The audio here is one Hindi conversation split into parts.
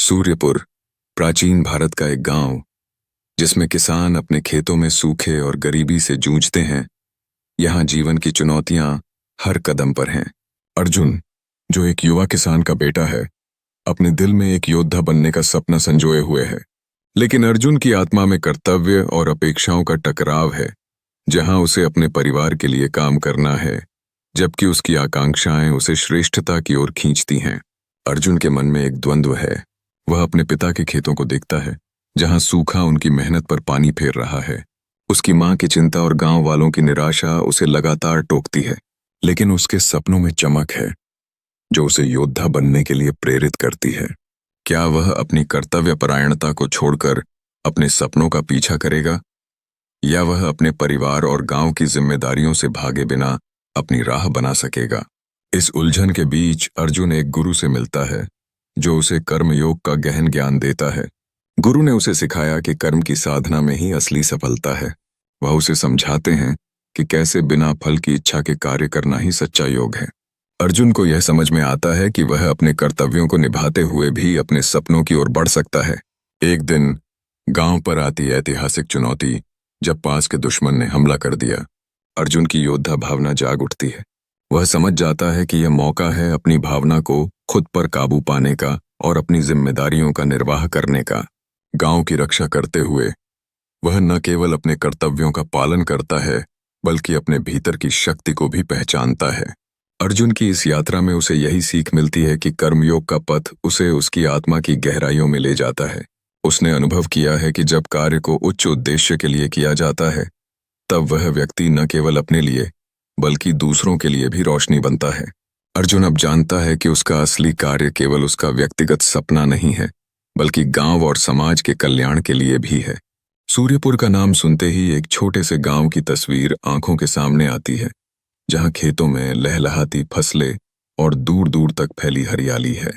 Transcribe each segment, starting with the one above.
सूर्यपुर प्राचीन भारत का एक गांव जिसमें किसान अपने खेतों में सूखे और गरीबी से जूझते हैं। यहाँ जीवन की चुनौतियां हर कदम पर हैं। अर्जुन, जो एक युवा किसान का बेटा है, अपने दिल में एक योद्धा बनने का सपना संजोए हुए है। लेकिन अर्जुन की आत्मा में कर्तव्य और अपेक्षाओं का टकराव है। जहां उसे अपने परिवार के लिए काम करना है, जबकि उसकी आकांक्षाएं उसे श्रेष्ठता की ओर खींचती हैं। अर्जुन के मन में एक द्वंद्व है। वह अपने पिता के खेतों को देखता है, जहां सूखा उनकी मेहनत पर पानी फेर रहा है। उसकी मां की चिंता और गांव वालों की निराशा उसे लगातार टोकती है। लेकिन उसके सपनों में चमक है, जो उसे योद्धा बनने के लिए प्रेरित करती है। क्या वह अपनी कर्तव्यपरायणता को छोड़कर अपने सपनों का पीछा करेगा, या वह अपने परिवार और गांव की जिम्मेदारियों से भागे बिना अपनी राह बना सकेगा? इस उलझन के बीच अर्जुन एक गुरु से मिलता है, जो उसे कर्मयोग का गहन ज्ञान देता है। गुरु ने उसे सिखाया कि कर्म की साधना में ही असली सफलता है। वह उसे समझाते हैं कि कैसे बिना फल की इच्छा के कार्य करना ही सच्चा योग है। अर्जुन को यह समझ में आता है कि वह अपने कर्तव्यों को निभाते हुए भी अपने सपनों की ओर बढ़ सकता है। एक दिन गांव पर आती ऐतिहासिक चुनौती, जब पास के दुश्मन ने हमला कर दिया। अर्जुन की योद्धा भावना जाग उठती है। वह समझ जाता है कि यह मौका है अपनी भावना को खुद पर काबू पाने का और अपनी जिम्मेदारियों का निर्वाह करने का। गांव की रक्षा करते हुए वह न केवल अपने कर्तव्यों का पालन करता है, बल्कि अपने भीतर की शक्ति को भी पहचानता है। अर्जुन की इस यात्रा में उसे यही सीख मिलती है कि कर्मयोग का पथ उसे उसकी आत्मा की गहराइयों में ले जाता है। उसने अनुभव किया है कि जब कार्य को उच्च उद्देश्य के लिए किया जाता है, तब वह व्यक्ति न केवल अपने लिए बल्कि दूसरों के लिए भी रोशनी बनता है। अर्जुन अब जानता है कि उसका असली कार्य केवल उसका व्यक्तिगत सपना नहीं है, बल्कि गांव और समाज के कल्याण के लिए भी है। सूर्यपुर का नाम सुनते ही एक छोटे से गांव की तस्वीर आंखों के सामने आती है, जहां खेतों में लहलहाती फसलें और दूर दूर तक फैली हरियाली है।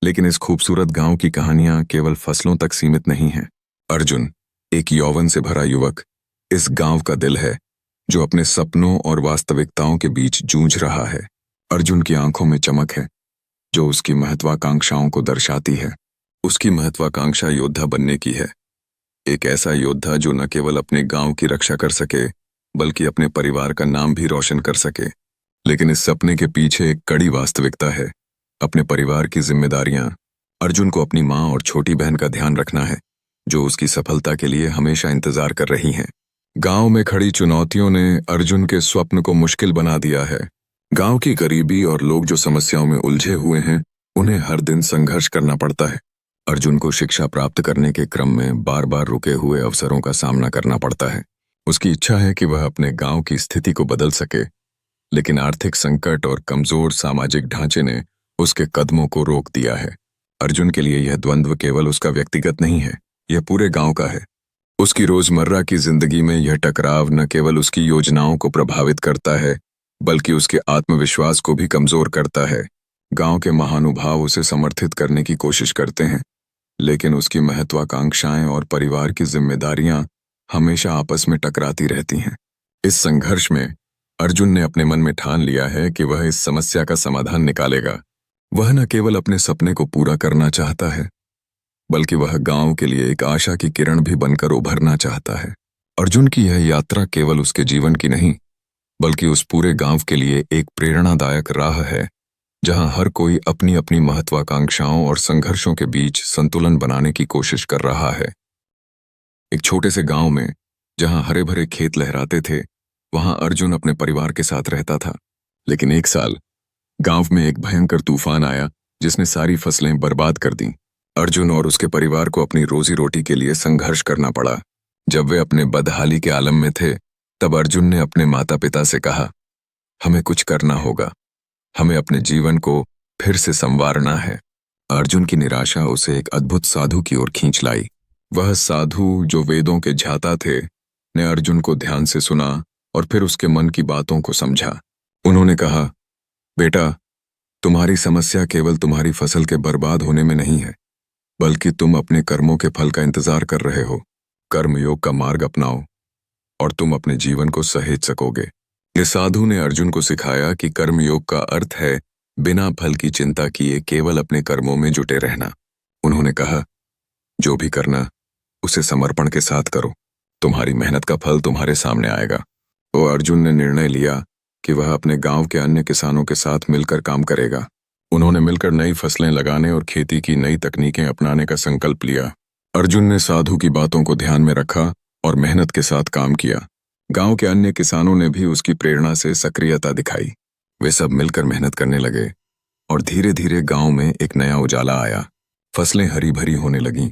लेकिन इस खूबसूरत गांव की कहानियां केवल फसलों तक सीमित नहीं हैं। अर्जुन, एक यौवन से भरा युवक, इस गांव का दिल है, जो अपने सपनों और वास्तविकताओं के बीच जूझ रहा है। अर्जुन की आंखों में चमक है, जो उसकी महत्वाकांक्षाओं को दर्शाती है। उसकी महत्वाकांक्षा योद्धा बनने की है। एक ऐसा योद्धा जो न केवल अपने गांव की रक्षा कर सके, बल्कि अपने परिवार का नाम भी रोशन कर सके। लेकिन इस सपने के पीछे एक कड़ी वास्तविकता है, अपने परिवार की जिम्मेदारियां। अर्जुन को अपनी मां और छोटी बहन का ध्यान रखना है, जो उसकी सफलता के लिए हमेशा इंतजार कर रही हैं। गांव में खड़ी चुनौतियों ने अर्जुन के स्वप्न को मुश्किल बना दिया है। गांव की गरीबी और लोग जो समस्याओं में उलझे हुए हैं, उन्हें हर दिन संघर्ष करना पड़ता है। अर्जुन को शिक्षा प्राप्त करने के क्रम में बार बार रुके हुए अवसरों का सामना करना पड़ता है। उसकी इच्छा है कि वह अपने गांव की स्थिति को बदल सके, लेकिन आर्थिक संकट और कमजोर सामाजिक ढांचे ने उसके कदमों को रोक दिया है। अर्जुन के लिए यह द्वंद्व केवल उसका व्यक्तिगत नहीं है, यह पूरे गांव का है। उसकी रोजमर्रा की जिंदगी में यह टकराव न केवल उसकी योजनाओं को प्रभावित करता है, बल्कि उसके आत्मविश्वास को भी कमजोर करता है। गांव के महानुभाव उसे समर्थित करने की कोशिश करते हैं, लेकिन उसकी महत्वाकांक्षाएं और परिवार की जिम्मेदारियां हमेशा आपस में टकराती रहती हैं। इस संघर्ष में अर्जुन ने अपने मन में ठान लिया है कि वह इस समस्या का समाधान निकालेगा। वह न केवल अपने सपने को पूरा करना चाहता है, बल्कि वह गांव के लिए एक आशा की किरण भी बनकर उभरना चाहता है। अर्जुन की यह यात्रा केवल उसके जीवन की नहीं, बल्कि उस पूरे गांव के लिए एक प्रेरणादायक राह है, जहां हर कोई अपनी अपनी महत्वाकांक्षाओं और संघर्षों के बीच संतुलन बनाने की कोशिश कर रहा है। एक छोटे से गांव में, जहां हरे भरे खेत लहराते थे, वहां अर्जुन अपने परिवार के साथ रहता था। लेकिन एक साल गांव में एक भयंकर तूफान आया, जिसने सारी फसलें बर्बाद कर दी। अर्जुन और उसके परिवार को अपनी रोजी रोटी के लिए संघर्ष करना पड़ा। जब वे अपने बदहाली के आलम में थे, तब अर्जुन ने अपने माता पिता से कहा, हमें कुछ करना होगा, हमें अपने जीवन को फिर से संवारना है। अर्जुन की निराशा उसे एक अद्भुत साधु की ओर खींच लाई। वह साधु, जो वेदों के झाता थे, ने अर्जुन को ध्यान से सुना और फिर उसके मन की बातों को समझा। उन्होंने कहा, बेटा, तुम्हारी समस्या केवल तुम्हारी फसल के बर्बाद होने में नहीं है, बल्कि तुम अपने कर्मों के फल का इंतजार कर रहे हो। कर्मयोग का मार्ग अपनाओ और तुम अपने जीवन को सहेज सकोगे। इस साधु ने अर्जुन को सिखाया कि कर्मयोग का अर्थ है बिना फल की चिंता किए केवल अपने कर्मों में जुटे रहना। उन्होंने कहा, जो भी करना उसे समर्पण के साथ करो, तुम्हारी मेहनत का फल तुम्हारे सामने आएगा। तो अर्जुन ने निर्णय लिया कि वह अपने गांव के अन्य किसानों के साथ मिलकर काम करेगा। उन्होंने मिलकर नई फसलें लगाने और खेती की नई तकनीकें अपनाने का संकल्प लिया। अर्जुन ने साधु की बातों को ध्यान में रखा और मेहनत के साथ काम किया। गांव के अन्य किसानों ने भी उसकी प्रेरणा से सक्रियता दिखाई। वे सब मिलकर मेहनत करने लगे और धीरे धीरे गांव में एक नया उजाला आया। फसलें हरी भरी होने लगीं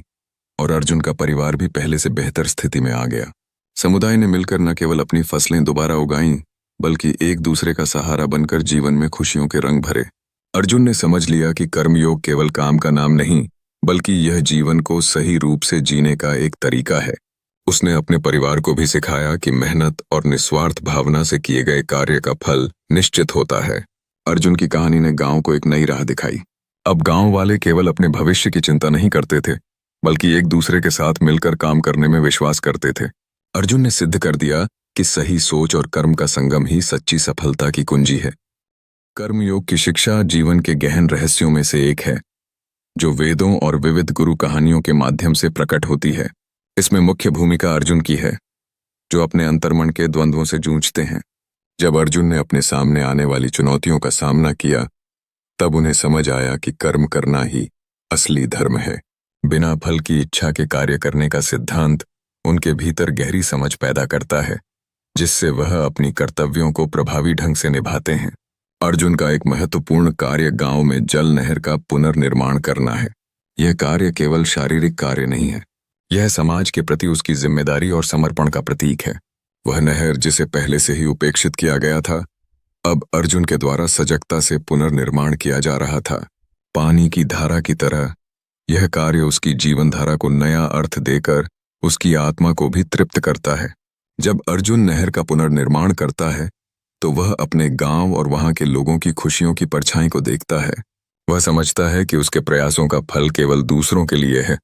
और अर्जुन का परिवार भी पहले से बेहतर स्थिति में आ गया। समुदाय ने मिलकर न केवल अपनी फसलें दोबारा उगाईं, बल्कि एक दूसरे का सहारा बनकर जीवन में खुशियों के रंग भरे। अर्जुन ने समझ लिया कि कर्मयोग केवल काम का नाम नहीं, बल्कि यह जीवन को सही रूप से जीने का एक तरीका है। उसने अपने परिवार को भी सिखाया कि मेहनत और निस्वार्थ भावना से किए गए कार्य का फल निश्चित होता है। अर्जुन की कहानी ने गांव को एक नई राह दिखाई। अब गांव वाले केवल अपने भविष्य की चिंता नहीं करते थे, बल्कि एक दूसरे के साथ मिलकर काम करने में विश्वास करते थे। अर्जुन ने सिद्ध कर दिया कि सही सोच और कर्म का संगम ही सच्ची सफलता की कुंजी है। कर्मयोग की शिक्षा जीवन के गहन रहस्यों में से एक है, जो वेदों और विविध गुरु कहानियों के माध्यम से प्रकट होती है। इसमें मुख्य भूमिका अर्जुन की है, जो अपने अंतर्मन के द्वंद्वों से जूझते हैं। जब अर्जुन ने अपने सामने आने वाली चुनौतियों का सामना किया, तब उन्हें समझ आया कि कर्म करना ही असली धर्म है। बिना फल की इच्छा के कार्य करने का सिद्धांत उनके भीतर गहरी समझ पैदा करता है, जिससे वह अपनी कर्तव्यों को प्रभावी ढंग से निभाते हैं। अर्जुन का एक महत्वपूर्ण कार्य गांव में जल नहर का पुनर्निर्माण करना है। यह कार्य केवल शारीरिक कार्य नहीं है, यह समाज के प्रति उसकी जिम्मेदारी और समर्पण का प्रतीक है। वह नहर जिसे पहले से ही उपेक्षित किया गया था, अब अर्जुन के द्वारा सजगता से पुनर्निर्माण किया जा रहा था। पानी की धारा की तरह यह कार्य उसकी जीवन धारा को नया अर्थ देकर उसकी आत्मा को भी तृप्त करता है। जब अर्जुन नहर का पुनर्निर्माण करता है, तो वह अपने गांव और वहां के लोगों की खुशियों की परछाई को देखता है। वह समझता है कि उसके प्रयासों का फल केवल दूसरों के लिए है,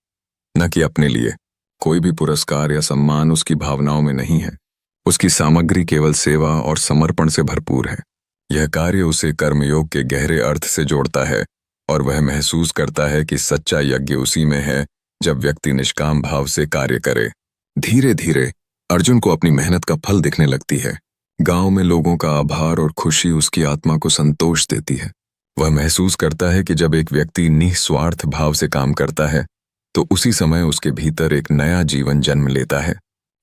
न कि अपने लिए। कोई भी पुरस्कार या सम्मान उसकी भावनाओं में नहीं है। उसकी सामग्री केवल सेवा और समर्पण से भरपूर है। यह कार्य उसे कर्मयोग के गहरे अर्थ से जोड़ता है और वह महसूस करता है कि सच्चा यज्ञ उसी में है जब व्यक्ति निष्काम भाव से कार्य करे। धीरे धीरे अर्जुन को अपनी मेहनत का फल दिखने लगती है। गांव में लोगों का आभार और खुशी उसकी आत्मा को संतोष देती है। वह महसूस करता है कि जब एक व्यक्ति निस्वार्थ भाव से काम करता है, तो उसी समय उसके भीतर एक नया जीवन जन्म लेता है।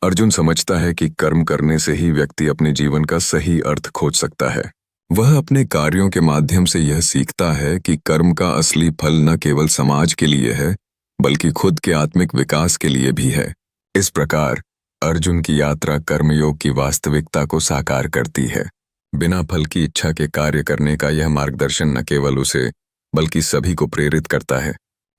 अर्जुन समझता है कि कर्म करने से ही व्यक्ति अपने जीवन का सही अर्थ खोज सकता है। वह अपने कार्यों के माध्यम से यह सीखता है कि कर्म का असली फल न केवल समाज के लिए है, बल्कि खुद के आत्मिक विकास के लिए भी है। इस प्रकार अर्जुन की यात्रा कर्मयोग की वास्तविकता को साकार करती है। बिना फल की इच्छा के कार्य करने का यह मार्गदर्शन न केवल उसे, बल्कि सभी को प्रेरित करता है।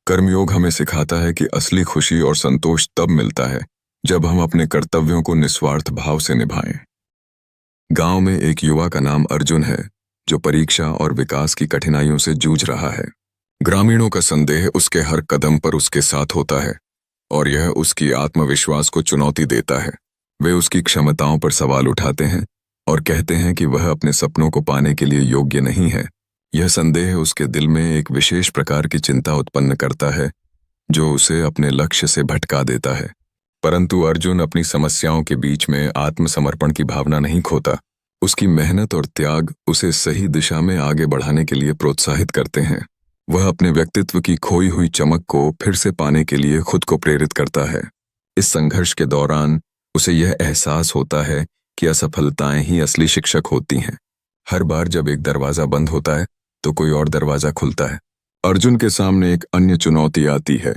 कर्मयोग हमें सिखाता है कि असली खुशी और संतोष तब मिलता है जब हम अपने कर्तव्यों को निस्वार्थ भाव से निभाएं। गांव में एक युवा का नाम अर्जुन है, जो परीक्षा और विकास की कठिनाइयों से जूझ रहा है। ग्रामीणों का संदेह उसके हर कदम पर उसके साथ होता है और यह उसकी आत्मविश्वास को चुनौती देता है। वे उसकी क्षमताओं पर सवाल उठाते हैं और कहते हैं कि वह अपने सपनों को पाने के लिए योग्य नहीं है। यह संदेह उसके दिल में एक विशेष प्रकार की चिंता उत्पन्न करता है, जो उसे अपने लक्ष्य से भटका देता है। परंतु अर्जुन अपनी समस्याओं के बीच में आत्मसमर्पण की भावना नहीं खोता। उसकी मेहनत और त्याग उसे सही दिशा में आगे बढ़ाने के लिए प्रोत्साहित करते हैं। वह अपने व्यक्तित्व की खोई हुई चमक को फिर से पाने के लिए खुद को प्रेरित करता है। इस संघर्ष के दौरान उसे यह एहसास होता है कि असफलताएं ही असली शिक्षक होती हैं। हर बार जब एक दरवाजा बंद होता है, तो कोई और दरवाजा खुलता है। अर्जुन के सामने एक अन्य चुनौती आती है,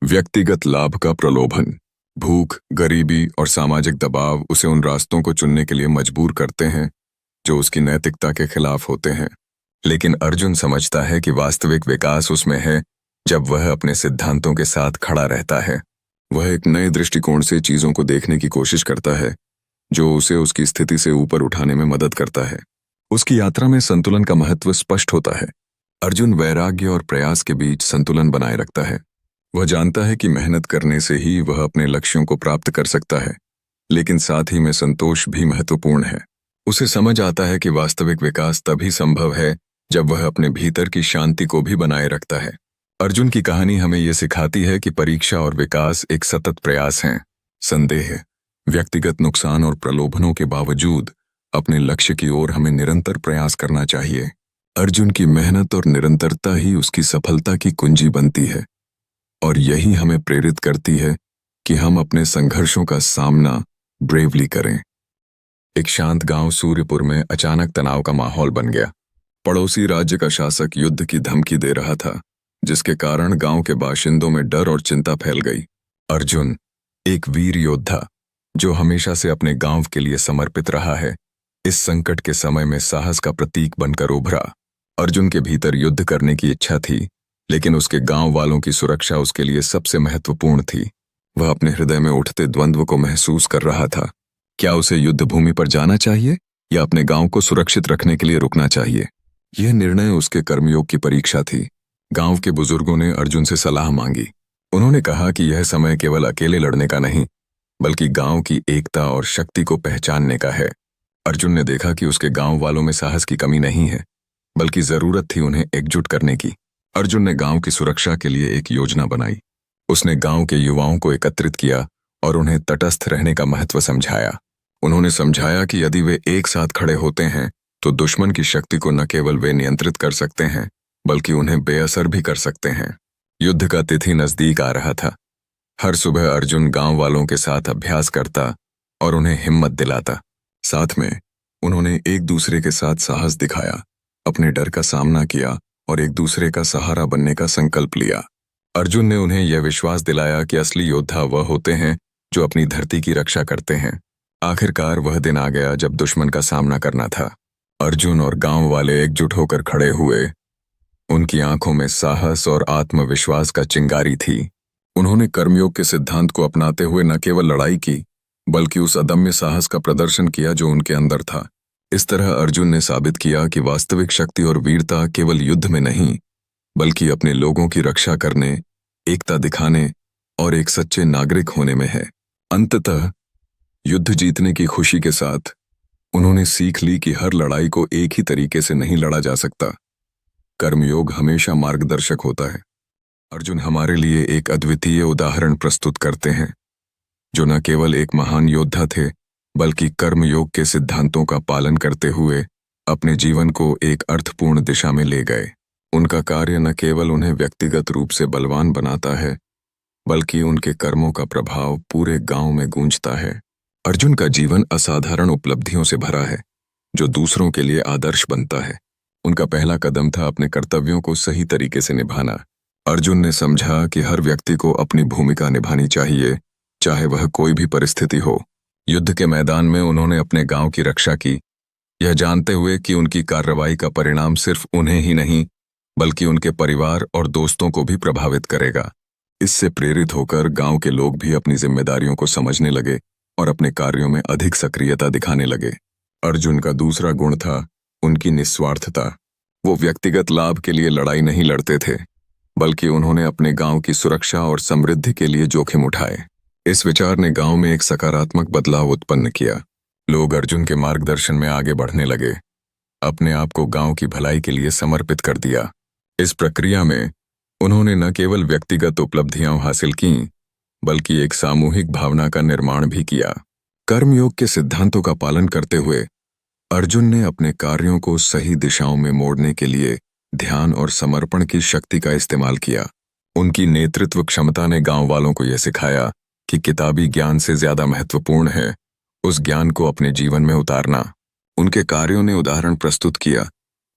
व्यक्तिगत लाभ का प्रलोभन। भूख, गरीबी और सामाजिक दबाव उसे उन रास्तों को चुनने के लिए मजबूर करते हैं जो उसकी नैतिकता के खिलाफ होते हैं। लेकिन अर्जुन समझता है कि वास्तविक विकास उसमें है जब वह अपने सिद्धांतों के साथ खड़ा रहता है। वह एक नए दृष्टिकोण से चीजों को देखने की कोशिश करता है, जो उसे उसकी स्थिति से ऊपर उठाने में मदद करता है। उसकी यात्रा में संतुलन का महत्व स्पष्ट होता है। अर्जुन वैराग्य और प्रयास के बीच संतुलन बनाए रखता है। वह जानता है कि मेहनत करने से ही वह अपने लक्ष्यों को प्राप्त कर सकता है, लेकिन साथ ही में संतोष भी महत्वपूर्ण है। उसे समझ आता है कि वास्तविक विकास तभी संभव है जब वह अपने भीतर की शांति को भी बनाए रखता है। अर्जुन की कहानी हमें ये सिखाती है कि परीक्षा और विकास एक सतत प्रयास हैं। संदेह, व्यक्तिगत नुकसान और प्रलोभनों के बावजूद अपने लक्ष्य की ओर हमें निरंतर प्रयास करना चाहिए। अर्जुन की मेहनत और निरंतरता ही उसकी सफलता की कुंजी बनती है और यही हमें प्रेरित करती है कि हम अपने संघर्षों का सामना ब्रेवली करें। एक शांत गांव सूर्यपुर में अचानक तनाव का माहौल बन गया। पड़ोसी राज्य का शासक युद्ध की धमकी दे रहा था, जिसके कारण गांव के बाशिंदों में डर और चिंता फैल गई। अर्जुन, एक वीर योद्धा जो हमेशा से अपने गांव के लिए समर्पित रहा है, इस संकट के समय में साहस का प्रतीक बनकर उभरा। अर्जुन के भीतर युद्ध करने की इच्छा थी, लेकिन उसके गांव वालों की सुरक्षा उसके लिए सबसे महत्वपूर्ण थी। वह अपने हृदय में उठते द्वंद्व को महसूस कर रहा था। क्या उसे युद्ध भूमि पर जाना चाहिए या अपने गांव को सुरक्षित रखने के लिए रुकना चाहिए? यह निर्णय उसके कर्मयोग की परीक्षा थी। गांव के बुजुर्गों ने अर्जुन से सलाह मांगी। उन्होंने कहा कि यह समय केवल अकेले लड़ने का नहीं, बल्कि गांव की एकता और शक्ति को पहचानने का है। अर्जुन ने देखा कि उसके गांव वालों में साहस की कमी नहीं है, बल्कि जरूरत थी उन्हें एकजुट करने की। अर्जुन ने गांव की सुरक्षा के लिए एक योजना बनाई। उसने गांव के युवाओं को एकत्रित किया और उन्हें तटस्थ रहने का महत्व समझाया। उन्होंने समझाया कि यदि वे एक साथ खड़े होते हैं तो दुश्मन की शक्ति को न केवल वे नियंत्रित कर सकते हैं, बल्कि उन्हें बेअसर भी कर सकते हैं। युद्ध का तिथि नजदीक आ रहा था। हर सुबह अर्जुन गांव वालों के साथ अभ्यास करता और उन्हें हिम्मत दिलाता। साथ में उन्होंने एक दूसरे के साथ साहस दिखाया, अपने डर का सामना किया और एक दूसरे का सहारा बनने का संकल्प लिया। अर्जुन ने उन्हें यह विश्वास दिलाया कि असली योद्धा वह होते हैं जो अपनी धरती की रक्षा करते हैं। आखिरकार वह दिन आ गया जब दुश्मन का सामना करना था। अर्जुन और गांव वाले एकजुट होकर खड़े हुए। उनकी आंखों में साहस और आत्मविश्वास का चिंगारी थी। उन्होंने कर्मयोग के सिद्धांत को अपनाते हुए न केवल लड़ाई की, बल्कि उस अदम्य साहस का प्रदर्शन किया जो उनके अंदर था। इस तरह अर्जुन ने साबित किया कि वास्तविक शक्ति और वीरता केवल युद्ध में नहीं, बल्कि अपने लोगों की रक्षा करने, एकता दिखाने और एक सच्चे नागरिक होने में है। अंततः युद्ध जीतने की खुशी के साथ उन्होंने सीख ली कि हर लड़ाई को एक ही तरीके से नहीं लड़ा जा सकता। कर्मयोग हमेशा मार्गदर्शक होता है। अर्जुन हमारे लिए एक अद्वितीय उदाहरण प्रस्तुत करते हैं, जो न केवल एक महान योद्धा थे, बल्कि कर्मयोग के सिद्धांतों का पालन करते हुए अपने जीवन को एक अर्थपूर्ण दिशा में ले गए। उनका कार्य न केवल उन्हें व्यक्तिगत रूप से बलवान बनाता है, बल्कि उनके कर्मों का प्रभाव पूरे गांव में गूंजता है। अर्जुन का जीवन असाधारण उपलब्धियों से भरा है, जो दूसरों के लिए आदर्श बनता है। उनका पहला कदम था अपने कर्तव्यों को सही तरीके से निभाना। अर्जुन ने समझा कि हर व्यक्ति को अपनी भूमिका निभानी चाहिए, चाहे वह कोई भी परिस्थिति हो। युद्ध के मैदान में उन्होंने अपने गांव की रक्षा की, यह जानते हुए कि उनकी कार्रवाई का परिणाम सिर्फ उन्हें ही नहीं, बल्कि उनके परिवार और दोस्तों को भी प्रभावित करेगा। इससे प्रेरित होकर गांव के लोग भी अपनी जिम्मेदारियों को समझने लगे और अपने कार्यों में अधिक सक्रियता दिखाने लगे। अर्जुन का दूसरा गुण था उनकी निस्वार्थता। वो व्यक्तिगत लाभ के लिए लड़ाई नहीं लड़ते थे, बल्कि उन्होंने अपने गांव की सुरक्षा और समृद्धि के लिए जोखिम उठाए। इस विचार ने गांव में एक सकारात्मक बदलाव उत्पन्न किया। लोग अर्जुन के मार्गदर्शन में आगे बढ़ने लगे, अपने आप को गांव की भलाई के लिए समर्पित कर दिया। इस प्रक्रिया में उन्होंने न केवल व्यक्तिगत उपलब्धियां हासिल कीं, बल्कि एक सामूहिक भावना का निर्माण भी किया। कर्मयोग के सिद्धांतों का पालन करते हुए अर्जुन ने अपने कार्यों को सही दिशाओं में मोड़ने के लिए ध्यान और समर्पण की शक्ति का इस्तेमाल किया। उनकी नेतृत्व क्षमता ने गांव वालों को यह सिखाया कि किताबी ज्ञान से ज्यादा महत्वपूर्ण है उस ज्ञान को अपने जीवन में उतारना। उनके कार्यों ने उदाहरण प्रस्तुत किया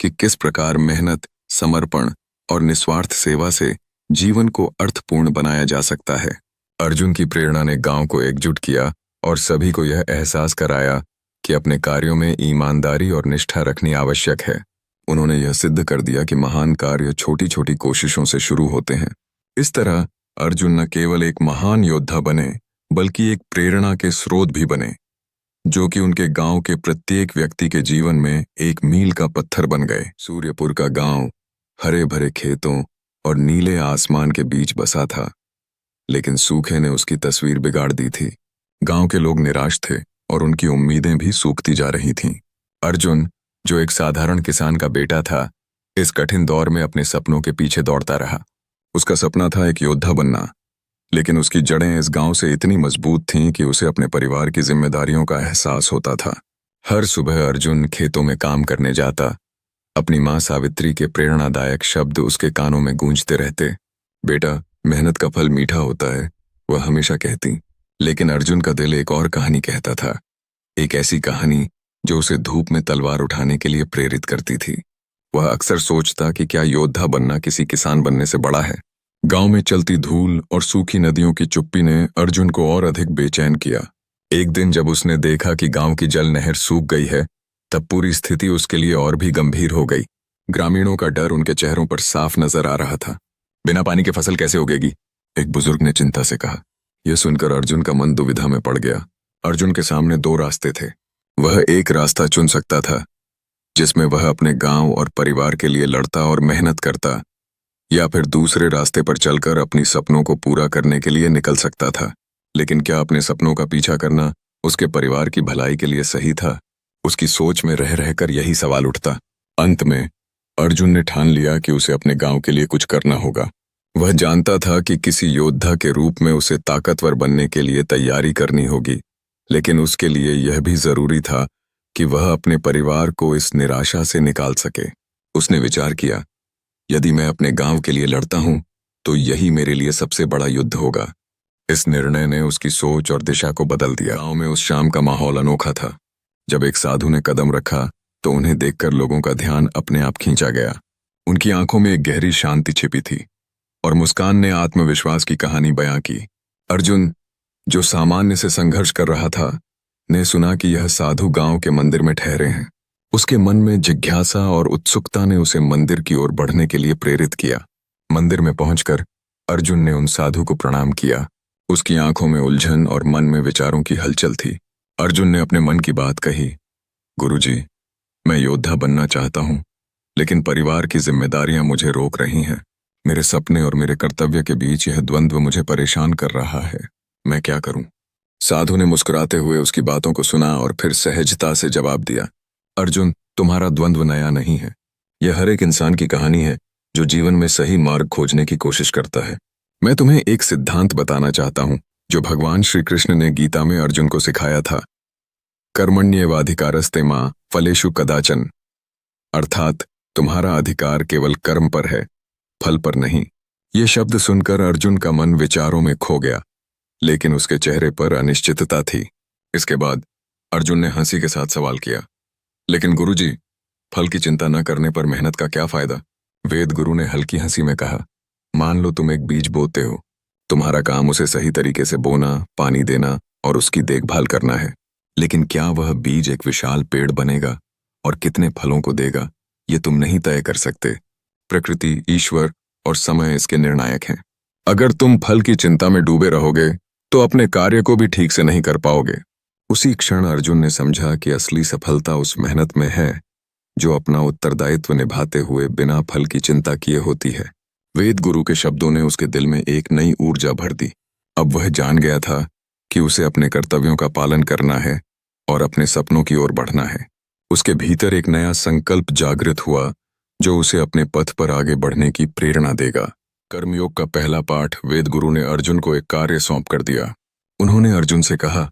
कि किस प्रकार मेहनत, समर्पण और निस्वार्थ सेवा से जीवन को अर्थपूर्ण बनाया जा सकता है। अर्जुन की प्रेरणा ने गांव को एकजुट किया और सभी को यह एहसास कराया कि अपने कार्यों में ईमानदारी और निष्ठा रखनी आवश्यक है। उन्होंने यह सिद्ध कर दिया कि महान कार्य छोटी छोटी कोशिशों से शुरू होते हैं। इस तरह अर्जुन न केवल एक महान योद्धा बने, बल्कि एक प्रेरणा के स्रोत भी बने, जो कि उनके गांव के प्रत्येक व्यक्ति के जीवन में एक मील का पत्थर बन गए। सूर्यपुर का गांव हरे भरे खेतों और नीले आसमान के बीच बसा था, लेकिन सूखे ने उसकी तस्वीर बिगाड़ दी थी। गांव के लोग निराश थे और उनकी उम्मीदें भी सूखती जा रही थीं। अर्जुन, जो एक साधारण किसान का बेटा था, इस कठिन दौर में अपने सपनों के पीछे दौड़ता रहा। उसका सपना था एक योद्धा बनना, लेकिन उसकी जड़ें इस गांव से इतनी मजबूत थीं कि उसे अपने परिवार की जिम्मेदारियों का एहसास होता था। हर सुबह अर्जुन खेतों में काम करने जाता। अपनी माँ सावित्री के प्रेरणादायक शब्द उसके कानों में गूंजते रहते। बेटा, मेहनत का फल मीठा होता है, वह हमेशा कहती। लेकिन अर्जुन का दिल एक और कहानी कहता था, एक ऐसी कहानी जो उसे धूप में तलवार उठाने के लिए प्रेरित करती थी। वह अक्सर सोचता कि क्या योद्धा बनना किसी किसान बनने से बड़ा है। गांव में चलती धूल और सूखी नदियों की चुप्पी ने अर्जुन को और अधिक बेचैन किया। एक दिन जब उसने देखा कि गांव की जल नहर सूख गई है, तब पूरी स्थिति उसके लिए और भी गंभीर हो गई। ग्रामीणों का डर उनके चेहरों पर साफ नजर आ रहा था। बिना पानी के फसल कैसे उगेगी? एक बुजुर्ग ने चिंता से कहा। यह सुनकर अर्जुन का मन दुविधा में पड़ गया। अर्जुन के सामने दो रास्ते थे। वह एक रास्ता चुन सकता था जिसमें वह अपने गांव और परिवार के लिए लड़ता और मेहनत करता, या फिर दूसरे रास्ते पर चलकर अपनी सपनों को पूरा करने के लिए निकल सकता था। लेकिन क्या अपने सपनों का पीछा करना उसके परिवार की भलाई के लिए सही था? उसकी सोच में रह रहकर यही सवाल उठता। अंत में अर्जुन ने ठान लिया कि उसे अपने गांव के लिए कुछ करना होगा। वह जानता था कि किसी योद्धा के रूप में उसे ताकतवर बनने के लिए तैयारी करनी होगी, लेकिन उसके लिए यह भी जरूरी था कि वह अपने परिवार को इस निराशा से निकाल सके। उसने विचार किया, यदि मैं अपने गांव के लिए लड़ता हूं तो यही मेरे लिए सबसे बड़ा युद्ध होगा। इस निर्णय ने उसकी सोच और दिशा को बदल दिया। गांव में उस शाम का माहौल अनोखा था। जब एक साधु ने कदम रखा तो उन्हें देखकर लोगों का ध्यान अपने आप खींचा गया। उनकी आंखों में एक गहरी शांति छिपी थी और मुस्कान ने आत्मविश्वास की कहानी बयां की। अर्जुन, जो सामान्य से संघर्ष कर रहा था, ने सुना कि यह साधु गांव के मंदिर में ठहरे हैं। उसके मन में जिज्ञासा और उत्सुकता ने उसे मंदिर की ओर बढ़ने के लिए प्रेरित किया। मंदिर में पहुंचकर अर्जुन ने उन साधु को प्रणाम किया। उसकी आंखों में उलझन और मन में विचारों की हलचल थी। अर्जुन ने अपने मन की बात कही, गुरुजी, मैं योद्धा बनना चाहता हूं, लेकिन परिवार की जिम्मेदारियां मुझे रोक रही हैं। मेरे सपने और मेरे कर्तव्य के बीच यह द्वंद्व मुझे परेशान कर रहा है। मैं क्या करूं? साधु ने मुस्कुराते हुए उसकी बातों को सुना और फिर सहजता से जवाब दिया, अर्जुन, तुम्हारा द्वंद्व नया नहीं है। यह हर एक इंसान की कहानी है जो जीवन में सही मार्ग खोजने की कोशिश करता है। मैं तुम्हें एक सिद्धांत बताना चाहता हूं जो भगवान श्री कृष्ण ने गीता में अर्जुन को सिखाया था। कर्मण्येवाधिकारस्ते मा फलेषु कदाचन, अर्थात तुम्हारा अधिकार केवल कर्म पर है, फल पर नहीं। ये शब्द सुनकर अर्जुन का मन विचारों में खो गया, लेकिन उसके चेहरे पर अनिश्चितता थी। इसके बाद अर्जुन ने हंसी के साथ सवाल किया, लेकिन गुरुजी, फल की चिंता न करने पर मेहनत का क्या फायदा? वेद गुरु ने हल्की हंसी में कहा, मान लो तुम एक बीज बोते हो। तुम्हारा काम उसे सही तरीके से बोना, पानी देना और उसकी देखभाल करना है। लेकिन क्या वह बीज एक विशाल पेड़ बनेगा और कितने फलों को देगा, ये तुम नहीं तय कर सकते। प्रकृति, ईश्वर और समय इसके निर्णायक हैं। अगर तुम फल की चिंता में डूबे रहोगे तो अपने कार्य को भी ठीक से नहीं कर पाओगे। उसी क्षण अर्जुन ने समझा कि असली सफलता उस मेहनत में है जो अपना उत्तरदायित्व निभाते हुए बिना फल की चिंता किए होती है। वेद गुरु के शब्दों ने उसके दिल में एक नई ऊर्जा भर दी। अब वह जान गया था कि उसे अपने कर्तव्यों का पालन करना है और अपने सपनों की ओर बढ़ना है। उसके भीतर एक नया संकल्प जागृत हुआ जो उसे अपने पथ पर आगे बढ़ने की प्रेरणा देगा। कर्मयोग का पहला पाठ वेद गुरु ने अर्जुन को एक कार्य सौंप कर दिया। उन्होंने अर्जुन से कहा,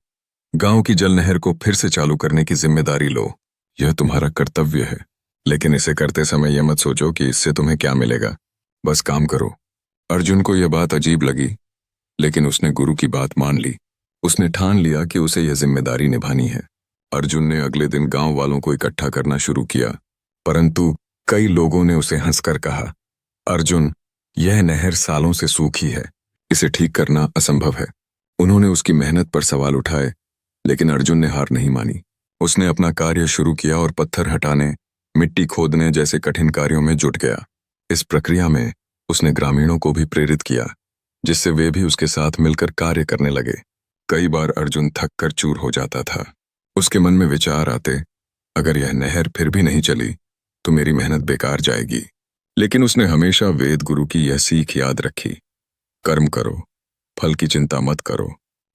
गांव की जल नहर को फिर से चालू करने की जिम्मेदारी लो। यह तुम्हारा कर्तव्य है, लेकिन इसे करते समय यह मत सोचो कि इससे तुम्हें क्या मिलेगा। बस काम करो। अर्जुन को यह बात अजीब लगी, लेकिन उसने गुरु की बात मान ली। उसने ठान लिया कि उसे यह जिम्मेदारी निभानी है। अर्जुन ने अगले दिन गांव वालों को इकट्ठा करना शुरू किया, परंतु कई लोगों ने उसे हंसकर कहा, अर्जुन, यह नहर सालों से सूखी है, इसे ठीक करना असंभव है। उन्होंने उसकी मेहनत पर सवाल उठाए, लेकिन अर्जुन ने हार नहीं मानी। उसने अपना कार्य शुरू किया और पत्थर हटाने, मिट्टी खोदने जैसे कठिन कार्यों में जुट गया। इस प्रक्रिया में उसने ग्रामीणों को भी प्रेरित किया, जिससे वे भी उसके साथ मिलकर कार्य करने लगे। कई बार अर्जुन थक कर चूर हो जाता था। उसके मन में विचार आते, अगर यह नहर फिर भी नहीं चली तो मेरी मेहनत बेकार जाएगी। लेकिन उसने हमेशा वेद गुरु की यह सीख याद रखी, कर्म करो, फल की चिंता मत करो।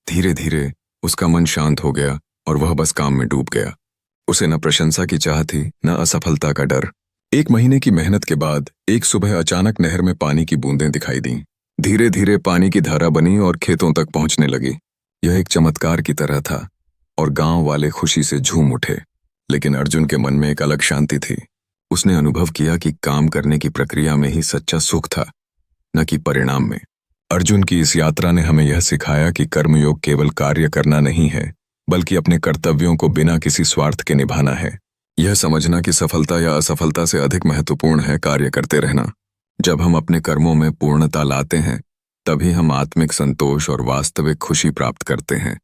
धीरे धीरे उसका मन शांत हो गया और वह बस काम में डूब गया। उसे न प्रशंसा की चाह थी, न असफलता का डर। 1 महीने की मेहनत के बाद एक सुबह अचानक नहर में पानी की बूंदें दिखाई दीं। धीरे धीरे पानी की धारा बनी और खेतों तक पहुंचने लगी। यह एक चमत्कार की तरह था और गांव वाले खुशी से झूम उठे। लेकिन अर्जुन के मन में एक अलग शांति थी। उसने अनुभव किया कि काम करने की प्रक्रिया में ही सच्चा सुख था, न कि परिणाम में। अर्जुन की इस यात्रा ने हमें यह सिखाया कि कर्मयोग केवल कार्य करना नहीं है, बल्कि अपने कर्तव्यों को बिना किसी स्वार्थ के निभाना है। यह समझना कि सफलता या असफलता से अधिक महत्वपूर्ण है कार्य करते रहना। जब हम अपने कर्मों में पूर्णता लाते हैं, तभी हम आत्मिक संतोष और वास्तविक खुशी प्राप्त करते हैं।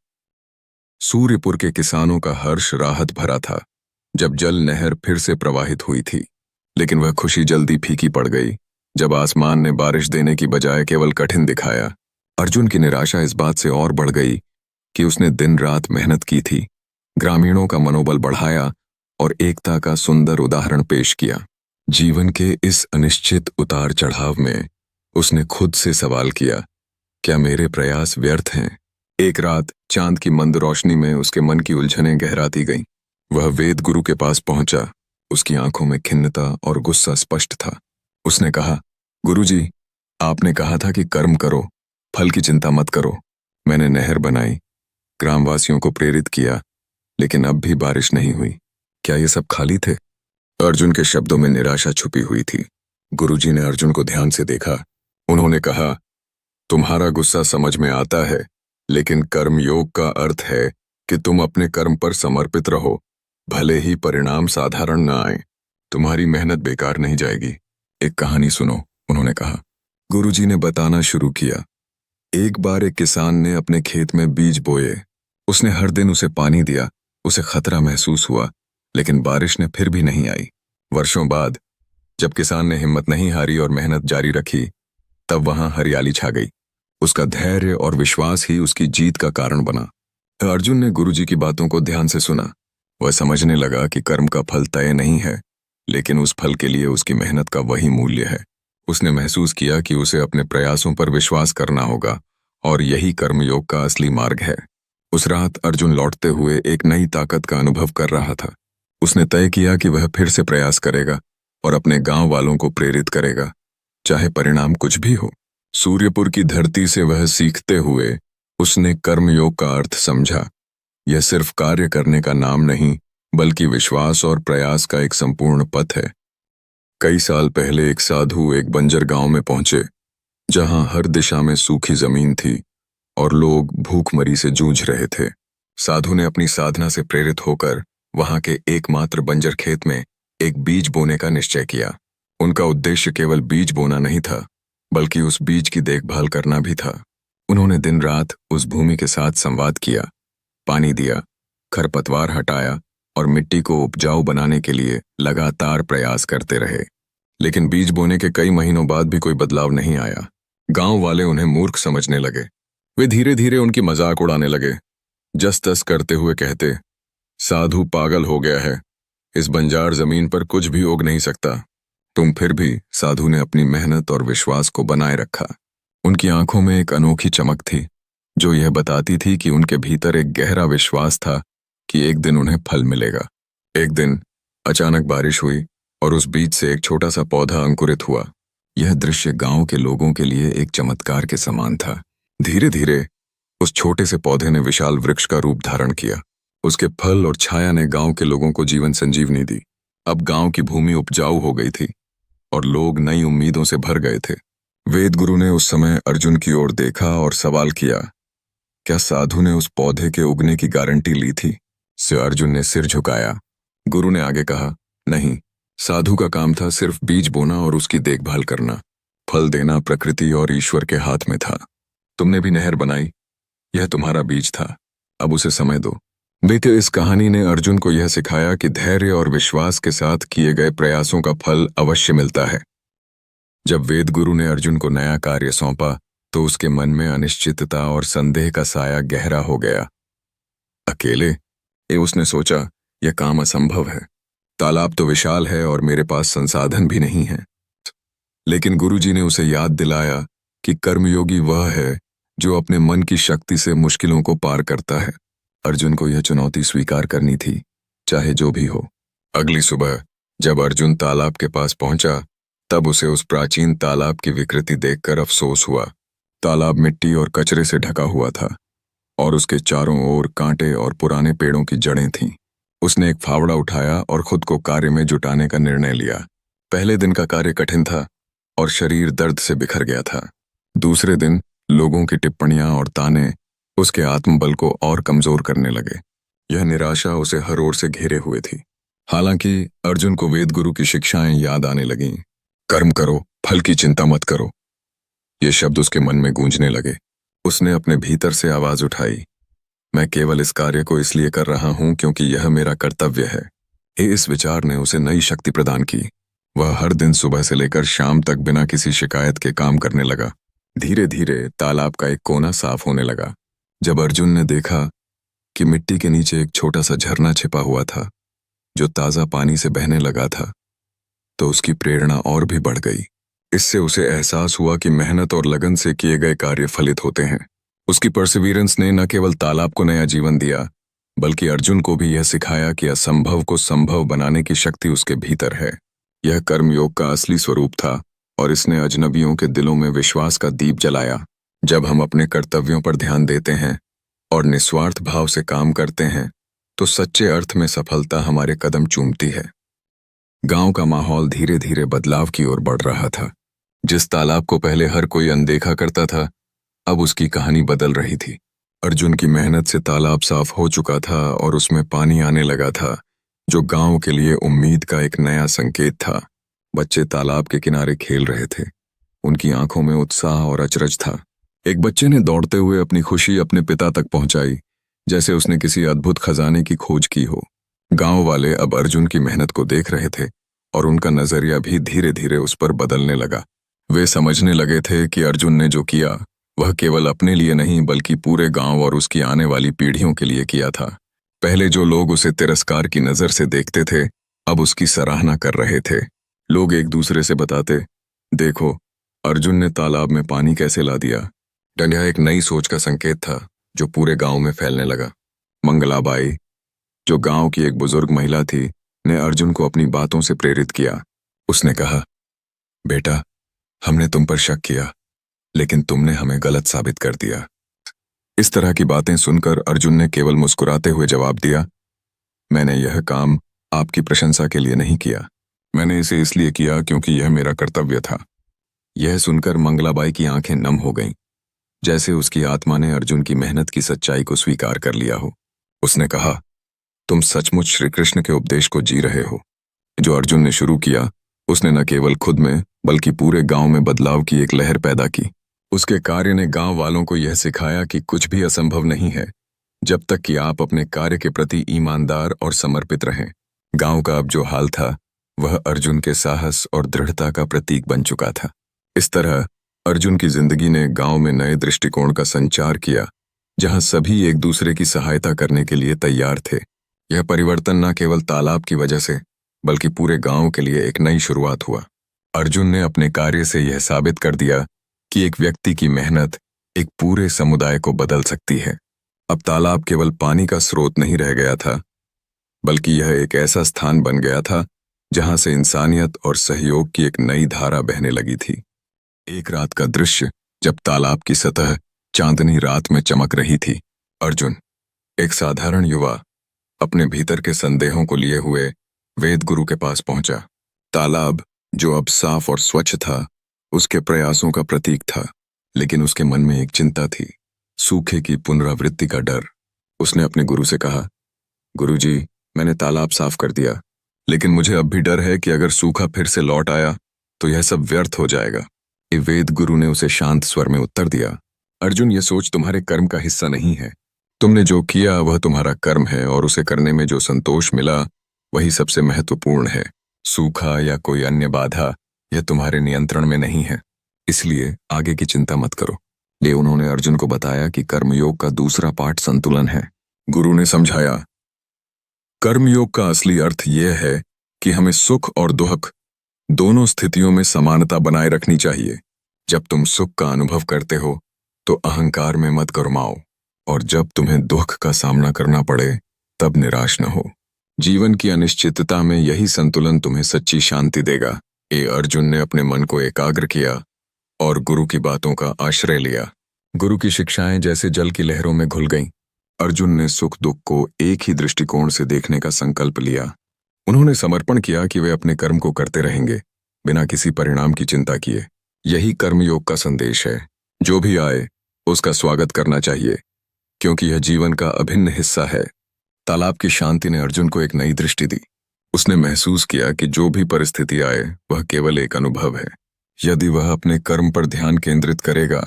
सूर्यपुर के किसानों का हर्ष राहत भरा था जब जल नहर फिर से प्रवाहित हुई थी। लेकिन वह खुशी जल्दी फीकी पड़ गई जब आसमान ने बारिश देने की बजाय केवल कठिन दिखाया। अर्जुन की निराशा इस बात से और बढ़ गई कि उसने दिन रात मेहनत की थी, ग्रामीणों का मनोबल बढ़ाया और एकता का सुंदर उदाहरण पेश किया। जीवन के इस अनिश्चित उतार चढ़ाव में उसने खुद से सवाल किया, क्या मेरे प्रयास व्यर्थ हैं? एक रात चांद की मंद रोशनी में उसके मन की उलझनें गहराती गईं। वह वेद गुरु के पास पहुंचा। उसकी आंखों में खिन्नता और गुस्सा स्पष्ट था। उसने कहा, गुरुजी, आपने कहा था कि कर्म करो, फल की चिंता मत करो। मैंने नहर बनाई, ग्रामवासियों को प्रेरित किया, लेकिन अब भी बारिश नहीं हुई। क्या ये सब खाली थे? अर्जुन के शब्दों में निराशा छुपी हुई थी। गुरुजी ने अर्जुन को ध्यान से देखा। उन्होंने कहा, तुम्हारा गुस्सा समझ में आता है, लेकिन कर्म योग का अर्थ है कि तुम अपने कर्म पर समर्पित रहो, भले ही परिणाम साधारण न आए। तुम्हारी मेहनत बेकार नहीं जाएगी। एक कहानी सुनो, उन्होंने कहा। गुरुजी ने बताना शुरू किया। एक बार एक किसान ने अपने खेत में बीज बोए। उसने हर दिन उसे पानी दिया। उसे खतरा महसूस हुआ, लेकिन बारिश ने फिर भी नहीं आई। वर्षों बाद जब किसान ने हिम्मत नहीं हारी और मेहनत जारी रखी, तब वहां हरियाली छा गई। उसका धैर्य और विश्वास ही उसकी जीत का कारण बना। अर्जुन ने गुरुजी की बातों को ध्यान से सुना। वह समझने लगा कि कर्म का फल तय नहीं है, लेकिन उस फल के लिए उसकी मेहनत का वही मूल्य है। उसने महसूस किया कि उसे अपने प्रयासों पर विश्वास करना होगा और यही कर्मयोग का असली मार्ग है। उस रात अर्जुन लौटते हुए एक नई ताकत का अनुभव कर रहा था। उसने तय किया कि वह फिर से प्रयास करेगा और अपने गांव वालों को प्रेरित करेगा, चाहे परिणाम कुछ भी हो। सूर्यपुर की धरती से वह सीखते हुए उसने कर्मयोग का अर्थ समझा। यह सिर्फ कार्य करने का नाम नहीं, बल्कि विश्वास और प्रयास का एक संपूर्ण पथ है। कई साल पहले एक साधु एक बंजर गांव में पहुंचे, जहां हर दिशा में सूखी जमीन थी और लोग भूखमरी से जूझ रहे थे। साधु ने अपनी साधना से प्रेरित होकर वहां के एकमात्र बंजर खेत में एक बीज बोने का निश्चय किया। उनका उद्देश्य केवल बीज बोना नहीं था, बल्कि उस बीज की देखभाल करना भी था। उन्होंने दिन रात उस भूमि के साथ संवाद किया, पानी दिया, खरपतवार हटाया और मिट्टी को उपजाऊ बनाने के लिए लगातार प्रयास करते रहे। लेकिन बीज बोने के कई महीनों बाद भी कोई बदलाव नहीं आया। गांव वाले उन्हें मूर्ख समझने लगे। वे धीरे धीरे उनकी मजाक उड़ाने लगे, जस तस करते हुए कहते, साधु पागल हो गया है, इस बंजार जमीन पर कुछ भी उग नहीं सकता। फिर भी साधु ने अपनी मेहनत और विश्वास को बनाए रखा। उनकी आंखों में एक अनोखी चमक थी, जो यह बताती थी कि उनके भीतर एक गहरा विश्वास था कि एक दिन उन्हें फल मिलेगा। एक दिन अचानक बारिश हुई और उस बीज से एक छोटा सा पौधा अंकुरित हुआ। यह दृश्य गांव के लोगों के लिए एक चमत्कार के समान था। धीरे धीरे उस छोटे से पौधे ने विशाल वृक्ष का रूप धारण किया। उसके फल और छाया ने गांव के लोगों को जीवन संजीवनी दी। अब गांव की भूमि उपजाऊ हो गई थी और लोग नई उम्मीदों से भर गए थे। वेद गुरु ने उस समय अर्जुन की ओर देखा और सवाल किया, क्या साधु ने उस पौधे के उगने की गारंटी ली थी? से अर्जुन ने सिर झुकाया। गुरु ने आगे कहा, नहीं, साधु का काम था सिर्फ बीज बोना और उसकी देखभाल करना। फल देना प्रकृति और ईश्वर के हाथ में था। तुमने भी नहर बनाई, यह तुम्हारा बीज था, अब उसे समय दो। बेटे, इस कहानी ने अर्जुन को यह सिखाया कि धैर्य और विश्वास के साथ किए गए प्रयासों का फल अवश्य मिलता है। जब वेद गुरु ने अर्जुन को नया कार्य सौंपा, तो उसके मन में अनिश्चितता और संदेह का साया गहरा हो गया। अकेले उसने सोचा, यह काम असंभव है। तालाब तो विशाल है और मेरे पास संसाधन भी नहीं है। लेकिन गुरुजी ने उसे याद दिलाया कि कर्मयोगी वह है जो अपने मन की शक्ति से मुश्किलों को पार करता है। अर्जुन को यह चुनौती स्वीकार करनी थी, चाहे जो भी हो। अगली सुबह जब अर्जुन तालाब के पास पहुंचा, तब उसे उस प्राचीन तालाब की विकृति देखकर अफसोस हुआ। तालाब मिट्टी और कचरे से ढका हुआ था और उसके चारों ओर कांटे और पुराने पेड़ों की जड़ें थीं। उसने एक फावड़ा उठाया और खुद को कार्य में जुटाने का निर्णय लिया। पहले दिन का कार्य कठिन था और शरीर दर्द से बिखर गया था। दूसरे दिन लोगों की टिप्पणियां और ताने उसके आत्मबल को और कमजोर करने लगे। यह निराशा उसे हर ओर से घेरे हुए थी। हालांकि अर्जुन को वेद गुरु की शिक्षाएं याद आने लगीं। कर्म करो, फल की चिंता मत करो। ये शब्द उसके मन में गूंजने लगे। उसने अपने भीतर से आवाज उठाई, मैं केवल इस कार्य को इसलिए कर रहा हूं क्योंकि यह मेरा कर्तव्य है। इस विचार ने उसे नई शक्ति प्रदान की। वह हर दिन सुबह से लेकर शाम तक बिना किसी शिकायत के काम करने लगा। धीरे धीरे तालाब का एक कोना साफ होने लगा। जब अर्जुन ने देखा कि मिट्टी के नीचे एक छोटा सा झरना छिपा हुआ था जो ताजा पानी से बहने लगा था, तो उसकी प्रेरणा और भी बढ़ गई। इससे उसे एहसास हुआ कि मेहनत और लगन से किए गए कार्य फलित होते हैं। उसकी परसिवियरेंस ने न केवल तालाब को नया जीवन दिया, बल्कि अर्जुन को भी यह सिखाया कि असंभव को संभव बनाने की शक्ति उसके भीतर है। यह कर्मयोग का असली स्वरूप था और इसने अजनबियों के दिलों में विश्वास का दीप जलाया। जब हम अपने कर्तव्यों पर ध्यान देते हैं और निस्वार्थ भाव से काम करते हैं, तो सच्चे अर्थ में सफलता हमारे कदम चूमती है। गांव का माहौल धीरे धीरे बदलाव की ओर बढ़ रहा था। जिस तालाब को पहले हर कोई अनदेखा करता था, अब उसकी कहानी बदल रही थी। अर्जुन की मेहनत से तालाब साफ हो चुका था और उसमें पानी आने लगा था, जो गांव के लिए उम्मीद का एक नया संकेत था। बच्चे तालाब के किनारे खेल रहे थे। उनकी आंखों में उत्साह और अचरज था। एक बच्चे ने दौड़ते हुए अपनी खुशी अपने पिता तक पहुंचाई, जैसे उसने किसी अद्भुत खजाने की खोज की हो। गांव वाले अब अर्जुन की मेहनत को देख रहे थे और उनका नजरिया भी धीरे धीरे उस पर बदलने लगा। वे समझने लगे थे कि अर्जुन ने जो किया वह केवल अपने लिए नहीं बल्कि पूरे गांव और उसकी आने वाली पीढ़ियों के लिए किया था। पहले जो लोग उसे तिरस्कार की नजर से देखते थे, अब उसकी सराहना कर रहे थे। लोग एक दूसरे से बताते, देखो अर्जुन ने तालाब में पानी कैसे ला दिया। यह एक नई सोच का संकेत था जो पूरे गांव में फैलने लगा। मंगलाबाई, जो गांव की एक बुजुर्ग महिला थी, ने अर्जुन को अपनी बातों से प्रेरित किया। उसने कहा, बेटा, हमने तुम पर शक किया, लेकिन तुमने हमें गलत साबित कर दिया। इस तरह की बातें सुनकर अर्जुन ने केवल मुस्कुराते हुए जवाब दिया, मैंने यह काम आपकी प्रशंसा के लिए नहीं किया। मैंने इसे इसलिए किया क्योंकि यह मेरा कर्तव्य था। यह सुनकर मंगलाबाई की आंखें नम हो गईं, जैसे उसकी आत्मा ने अर्जुन की मेहनत की सच्चाई को स्वीकार कर लिया हो। उसने कहा, तुम सचमुच श्री कृष्ण के उपदेश को जी रहे हो। जो अर्जुन ने शुरू किया, उसने न केवल खुद में बल्कि पूरे गांव में बदलाव की एक लहर पैदा की। उसके कार्य ने गांव वालों को यह सिखाया कि कुछ भी असंभव नहीं है, जब तक कि आप अपने कार्य के प्रति ईमानदार और समर्पित रहें। गांव का अब जो हाल था, वह अर्जुन के साहस और दृढ़ता का प्रतीक बन चुका था। इस तरह अर्जुन की जिंदगी ने गांव में नए दृष्टिकोण का संचार किया, जहां सभी एक दूसरे की सहायता करने के लिए तैयार थे। यह परिवर्तन न केवल तालाब की वजह से बल्कि पूरे गांव के लिए एक नई शुरुआत हुआ। अर्जुन ने अपने कार्य से यह साबित कर दिया कि एक व्यक्ति की मेहनत एक पूरे समुदाय को बदल सकती है। अब तालाब केवल पानी का स्रोत नहीं रह गया था, बल्कि यह एक ऐसा स्थान बन गया था जहां से इंसानियत और सहयोग की एक नई धारा बहने लगी थी। एक रात का दृश्य, जब तालाब की सतह चांदनी रात में चमक रही थी। अर्जुन, एक साधारण युवा, अपने भीतर के संदेहों को लिए हुए वेद गुरु के पास पहुंचा। तालाब, जो अब साफ और स्वच्छ था, उसके प्रयासों का प्रतीक था, लेकिन उसके मन में एक चिंता थी, सूखे की पुनरावृत्ति का डर। उसने अपने गुरु से कहा, गुरुजी, मैंने तालाब साफ कर दिया, लेकिन मुझे अब भी डर है कि अगर सूखा फिर से लौट आया तो यह सब व्यर्थ हो जाएगा। वेद गुरु ने उसे शांत स्वर में उत्तर दिया, अर्जुन, यह सोच तुम्हारे कर्म का हिस्सा नहीं है। तुमने जो किया वह तुम्हारा कर्म है और उसे करने में जो संतोष मिला वही सबसे महत्वपूर्ण है। सूखा या कोई अन्य बाधा यह तुम्हारे नियंत्रण में नहीं है, इसलिए आगे की चिंता मत करो। ये उन्होंने अर्जुन को बताया कि कर्मयोग का दूसरा पाठ संतुलन है। गुरु ने समझाया, कर्मयोग का असली अर्थ यह है कि हमें सुख और दुख दोनों स्थितियों में समानता बनाए रखनी चाहिए। जब तुम सुख का अनुभव करते हो तो अहंकार में मत गरमाओ, और जब तुम्हें दुख का सामना करना पड़े तब निराश न हो। जीवन की अनिश्चितता में यही संतुलन तुम्हें सच्ची शांति देगा। अर्जुन ने अपने मन को एकाग्र किया और गुरु की बातों का आश्रय लिया। गुरु की शिक्षाएं जैसे जल की लहरों में घुल गईं। अर्जुन ने सुख दुख को एक ही दृष्टिकोण से देखने का संकल्प लिया। उन्होंने समर्पण किया कि वे अपने कर्म को करते रहेंगे, बिना किसी परिणाम की चिंता किए। यही कर्मयोग का संदेश है। जो भी आए उसका स्वागत करना चाहिए, क्योंकि यह जीवन का अभिन्न हिस्सा है। तालाब की शांति ने अर्जुन को एक नई दृष्टि दी। उसने महसूस किया कि जो भी परिस्थिति आए वह केवल एक अनुभव है। यदि वह अपने कर्म पर ध्यान केंद्रित करेगा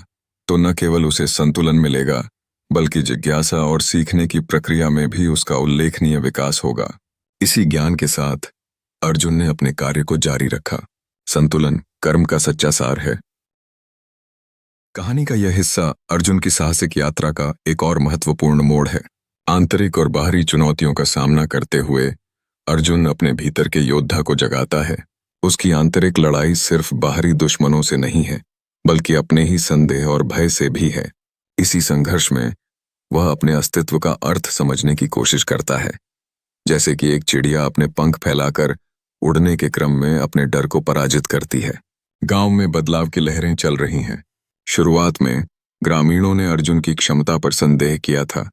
तो न केवल उसे संतुलन मिलेगा, बल्कि जिज्ञासा और सीखने की प्रक्रिया में भी उसका उल्लेखनीय विकास होगा। इसी ज्ञान के साथ अर्जुन ने अपने कार्य को जारी रखा। संतुलन कर्म का सच्चा सार है। कहानी का यह हिस्सा अर्जुन की साहसिक यात्रा का एक और महत्वपूर्ण मोड़ है। आंतरिक और बाहरी चुनौतियों का सामना करते हुए अर्जुन अपने भीतर के योद्धा को जगाता है। उसकी आंतरिक लड़ाई सिर्फ बाहरी दुश्मनों से नहीं है, बल्कि अपने ही संदेह और भय से भी है। इसी संघर्ष में वह अपने अस्तित्व का अर्थ समझने की कोशिश करता है। जैसे कि एक चिड़िया अपने पंख फैलाकर उड़ने के क्रम में अपने डर को पराजित करती है। गांव में बदलाव की लहरें चल रही हैं। शुरुआत में ग्रामीणों ने अर्जुन की क्षमता पर संदेह किया था,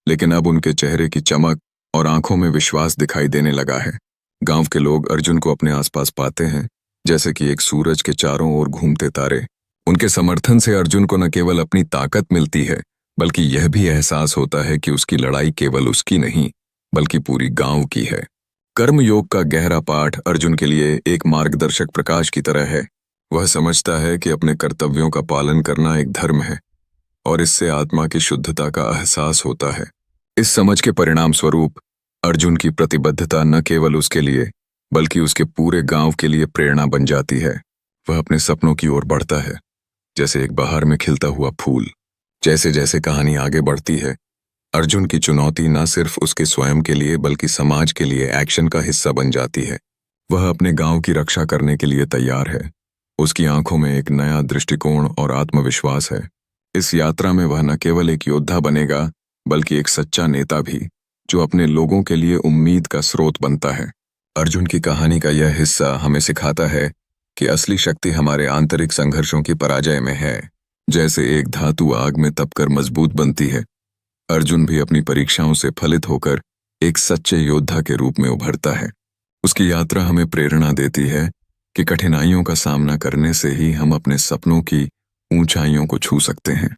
लेकिन अब उनके चेहरे की चमक और आंखों में विश्वास दिखाई देने लगा है। गांव के लोग अर्जुन को अपने आसपास पाते हैं, जैसे कि एक सूरज के चारों ओर घूमते तारे। उनके समर्थन से अर्जुन को न केवल अपनी ताकत मिलती है, बल्कि यह भी एहसास होता है कि उसकी लड़ाई केवल उसकी नहीं, बल्कि पूरी गांव की है। कर्मयोग का गहरा पाठ अर्जुन के लिए एक मार्गदर्शक प्रकाश की तरह है। वह समझता है कि अपने कर्तव्यों का पालन करना एक धर्म है और इससे आत्मा की शुद्धता का एहसास होता है। इस समझ के परिणाम स्वरूप अर्जुन की प्रतिबद्धता न केवल उसके लिए, बल्कि उसके पूरे गांव के लिए प्रेरणा बन जाती है। वह अपने सपनों की ओर बढ़ता है, जैसे एक बहार में खिलता हुआ फूल। जैसे जैसे कहानी आगे बढ़ती है, अर्जुन की चुनौती न सिर्फ उसके स्वयं के लिए, बल्कि समाज के लिए एक्शन का हिस्सा बन जाती है। वह अपने गांव की रक्षा करने के लिए तैयार है। उसकी आंखों में एक नया दृष्टिकोण और आत्मविश्वास है। इस यात्रा में वह न केवल एक योद्धा बनेगा, बल्कि एक सच्चा नेता भी, जो अपने लोगों के लिए उम्मीद का स्रोत बनता है। अर्जुन की कहानी का यह हिस्सा हमें सिखाता है कि असली शक्ति हमारे आंतरिक संघर्षों की पराजय में है। जैसे एक धातु आग में तपकर मजबूत बनती है, अर्जुन भी अपनी परीक्षाओं से फलित होकर एक सच्चे योद्धा के रूप में उभरता है। उसकी यात्रा हमें प्रेरणा देती है कि कठिनाइयों का सामना करने से ही हम अपने सपनों की ऊंचाइयों को छू सकते हैं।